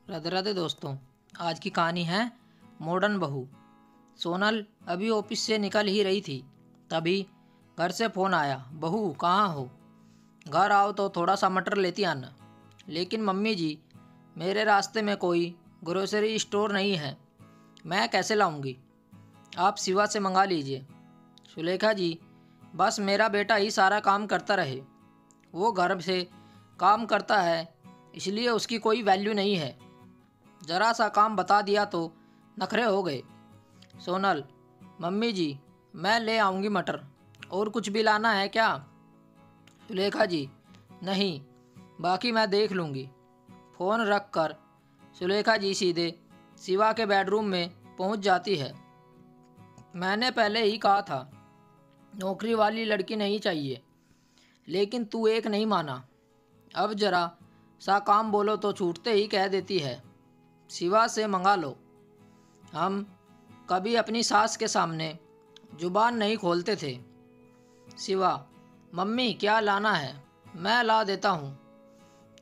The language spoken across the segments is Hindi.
राधे राधे दोस्तों। आज की कहानी है मॉडर्न बहू। सोनल अभी ऑफिस से निकल ही रही थी, तभी घर से फ़ोन आया। बहू कहाँ हो? घर आओ तो थोड़ा सा मटर लेती आना। लेकिन मम्मी जी, मेरे रास्ते में कोई ग्रोसरी स्टोर नहीं है, मैं कैसे लाऊंगी? आप शिवा से मंगा लीजिए। सुलेखा जी, बस मेरा बेटा ही सारा काम करता रहे। वो घर से काम करता है, इसलिए उसकी कोई वैल्यू नहीं है। जरा सा काम बता दिया तो नखरे हो गए। सोनल, मम्मी जी, मैं ले आऊँगी मटर। और कुछ भी लाना है क्या? सुलेखा जी, नहीं, बाकी मैं देख लूँगी। फ़ोन रख कर सुलेखा जी सीधे शिवा के बेडरूम में पहुँच जाती है। मैंने पहले ही कहा था, नौकरी वाली लड़की नहीं चाहिए, लेकिन तू एक नहीं माना। अब जरा सा काम बोलो तो छूटते ही कह देती है, शिवा से मंगा लो। हम कभी अपनी सास के सामने जुबान नहीं खोलते थे। शिवा, मम्मी क्या लाना है? मैं ला देता हूँ।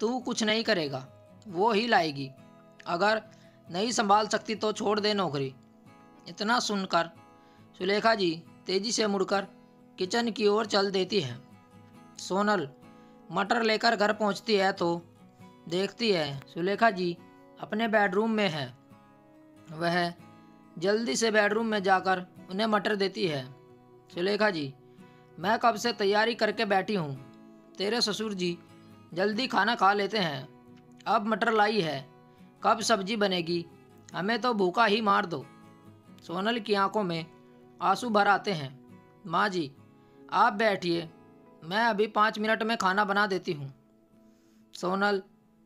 तू कुछ नहीं करेगा, वो ही लाएगी। अगर नहीं संभाल सकती तो छोड़ दे नौकरी। इतना सुनकर सुलेखा जी तेजी से मुड़कर किचन की ओर चल देती है। सोनल मटर लेकर घर पहुंचती है तो देखती है सुलेखा जी अपने बेडरूम में है। वह जल्दी से बेडरूम में जाकर उन्हें मटर देती है। सुलेखा जी, मैं कब से तैयारी करके बैठी हूँ। तेरे ससुर जी जल्दी खाना खा लेते हैं, अब मटर लाई है, कब सब्जी बनेगी? हमें तो भूखा ही मार दो। सोनल की आंखों में आंसू भर आते हैं। माँ जी, आप बैठिए, मैं अभी 5 मिनट में खाना बना देती हूँ। सोनल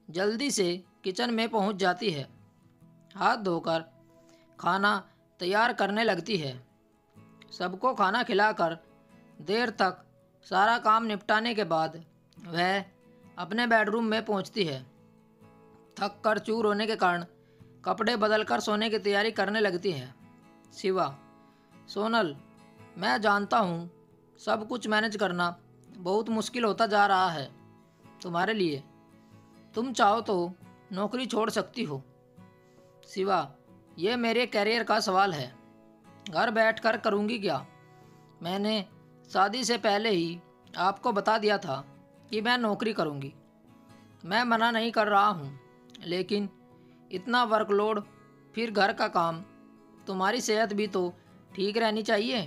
जल्दी से किचन में पहुँच जाती है। हाथ धोकर खाना तैयार करने लगती है। सबको खाना खिलाकर देर तक सारा काम निपटाने के बाद वह अपने बेडरूम में पहुँचती है। थक कर चूर होने के कारण कपड़े बदलकर सोने की तैयारी करने लगती है। शिवा, सोनल, मैं जानता हूँ सब कुछ मैनेज करना बहुत मुश्किल होता जा रहा है तुम्हारे लिए। तुम चाहो तो नौकरी छोड़ सकती हो। शिवा, ये मेरे करियर का सवाल है, घर बैठकर करूँगी क्या? मैंने शादी से पहले ही आपको बता दिया था कि मैं नौकरी करूँगी। मैं मना नहीं कर रहा हूँ, लेकिन इतना वर्कलोड, फिर घर का काम, तुम्हारी सेहत भी तो ठीक रहनी चाहिए।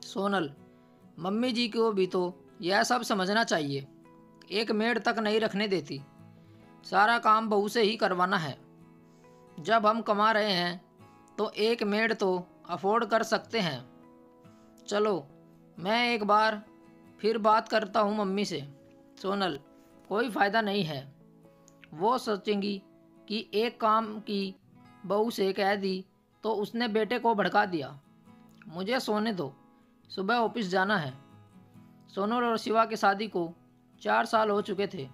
सोनल, मम्मी जी को भी तो यह सब समझना चाहिए। एक मेड तक नहीं रखने देती, सारा काम बहू से ही करवाना है। जब हम कमा रहे हैं तो एक मेड तो अफोर्ड कर सकते हैं। चलो, मैं एक बार फिर बात करता हूँ मम्मी से। सोनल, कोई फ़ायदा नहीं है, वो सोचेंगी कि एक काम की बहू से कह दी तो उसने बेटे को भड़का दिया। मुझे सोने दो, सुबह ऑफिस जाना है। सोनल और शिवा की शादी को 4 साल हो चुके थे।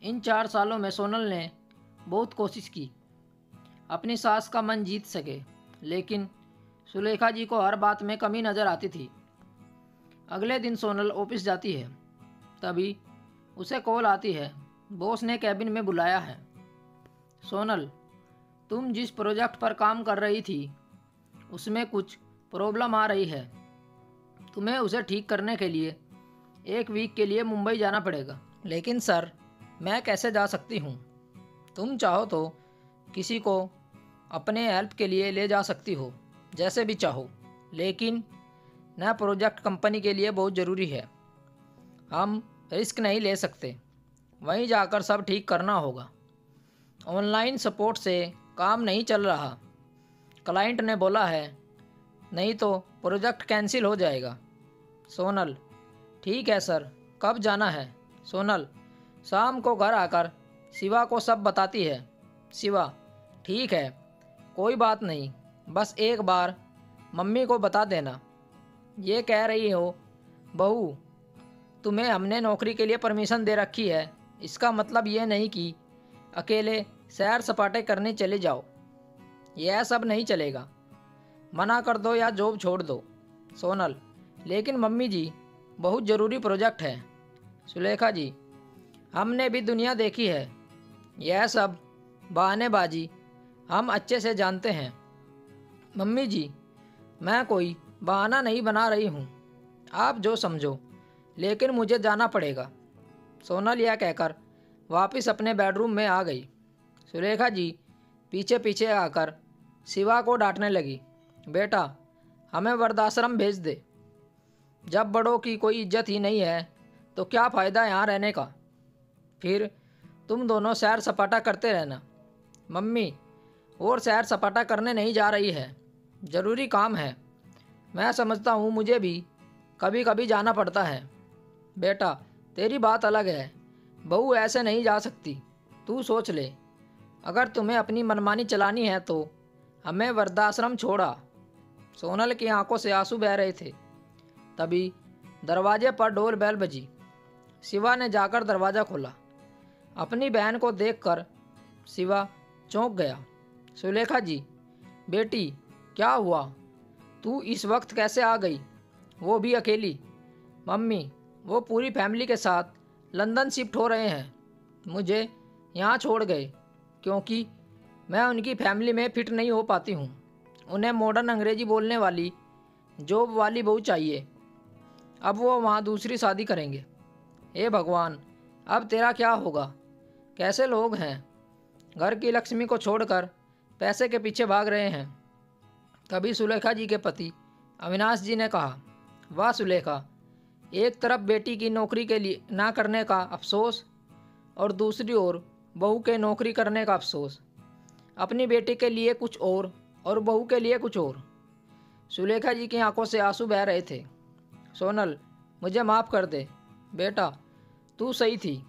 इन 4 सालों में सोनल ने बहुत कोशिश की अपनी सास का मन जीत सके, लेकिन सुलेखा जी को हर बात में कमी नज़र आती थी। अगले दिन सोनल ऑफिस जाती है, तभी उसे कॉल आती है, बॉस ने कैबिन में बुलाया है। सोनल, तुम जिस प्रोजेक्ट पर काम कर रही थी उसमें कुछ प्रॉब्लम आ रही है। तुम्हें उसे ठीक करने के लिए 1 वीक के लिए मुंबई जाना पड़ेगा। लेकिन सर, मैं कैसे जा सकती हूँ? तुम चाहो तो किसी को अपने हेल्प के लिए ले जा सकती हो, जैसे भी चाहो, लेकिन नया प्रोजेक्ट कंपनी के लिए बहुत ज़रूरी है। हम रिस्क नहीं ले सकते, वहीं जाकर सब ठीक करना होगा। ऑनलाइन सपोर्ट से काम नहीं चल रहा, क्लाइंट ने बोला है, नहीं तो प्रोजेक्ट कैंसिल हो जाएगा। सोनल, ठीक है सर, कब जाना है? सोनल शाम को घर आकर शिवा को सब बताती है। शिवा, ठीक है, कोई बात नहीं, बस एक बार मम्मी को बता देना। ये कह रही हो, बहू, तुम्हें हमने नौकरी के लिए परमिशन दे रखी है, इसका मतलब ये नहीं कि अकेले सैर सपाटे करने चले जाओ। यह सब नहीं चलेगा, मना कर दो या जॉब छोड़ दो। सोनल, लेकिन मम्मी जी, बहुत ज़रूरी प्रोजेक्ट है। सुलेखा जी, हमने भी दुनिया देखी है, यह सब बहानेबाजी हम अच्छे से जानते हैं। मम्मी जी, मैं कोई बहाना नहीं बना रही हूँ, आप जो समझो, लेकिन मुझे जाना पड़ेगा। सोनल यह कहकर वापस अपने बेडरूम में आ गई। सुलेखा जी पीछे पीछे आकर शिवा को डांटने लगी, बेटा हमें वृद्धाश्रम भेज दे। जब बड़ों की कोई इज्जत ही नहीं है तो क्या फ़ायदा यहाँ रहने का। फिर तुम दोनों सैर सपाटा करते रहना। मम्मी और सैर सपाटा करने नहीं जा रही है, ज़रूरी काम है। मैं समझता हूँ, मुझे भी कभी कभी जाना पड़ता है। बेटा तेरी बात अलग है, बहू ऐसे नहीं जा सकती। तू सोच ले, अगर तुम्हें अपनी मनमानी चलानी है तो हमें वृद्धाश्रम छोड़ा। सोनल की आंखों से आंसू बह रहे थे। तभी दरवाजे पर डोर बेल बजी। शिवा ने जाकर दरवाज़ा खोला। अपनी बहन को देखकर शिवा चौंक गया। सुलेखा जी, बेटी क्या हुआ? तू इस वक्त कैसे आ गई, वो भी अकेली? मम्मी वो पूरी फैमिली के साथ लंदन शिफ्ट हो रहे हैं, मुझे यहाँ छोड़ गए क्योंकि मैं उनकी फैमिली में फिट नहीं हो पाती हूँ। उन्हें मॉडर्न अंग्रेजी बोलने वाली जॉब वाली बहू चाहिए। अब वो वहाँ दूसरी शादी करेंगे। हे भगवान, अब तेरा क्या होगा? कैसे लोग हैं, घर की लक्ष्मी को छोड़कर पैसे के पीछे भाग रहे हैं। तभी सुलेखा जी के पति अविनाश जी ने कहा, वाह सुलेखा, एक तरफ बेटी की नौकरी के लिए ना करने का अफसोस और दूसरी ओर बहू के नौकरी करने का अफसोस। अपनी बेटी के लिए कुछ और बहू के लिए कुछ और। सुलेखा जी की आंखों से आंसू बह रहे थे। सोनल मुझे माफ़ कर दे बेटा, तू सही थी,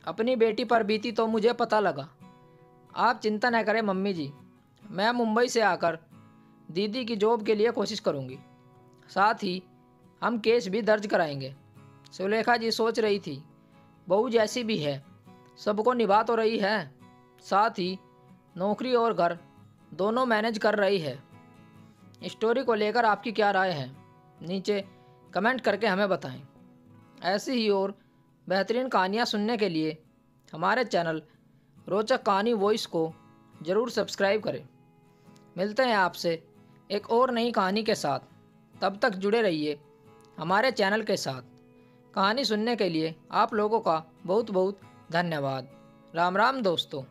अपनी बेटी पर बीती तो मुझे पता लगा। आप चिंता न करें मम्मी जी, मैं मुंबई से आकर दीदी की जॉब के लिए कोशिश करूंगी। साथ ही हम केस भी दर्ज कराएंगे। सुलेखा जी सोच रही थी, बहू जैसी भी है सबको निभा तो रही है, साथ ही नौकरी और घर दोनों मैनेज कर रही है। स्टोरी को लेकर आपकी क्या राय है, नीचे कमेंट करके हमें बताएं। ऐसी ही और बेहतरीन कहानियाँ सुनने के लिए हमारे चैनल रोचक कहानी वॉइस को ज़रूर सब्सक्राइब करें। मिलते हैं आपसे एक और नई कहानी के साथ, तब तक जुड़े रहिए हमारे चैनल के साथ। कहानी सुनने के लिए आप लोगों का बहुत बहुत धन्यवाद। राम राम दोस्तों।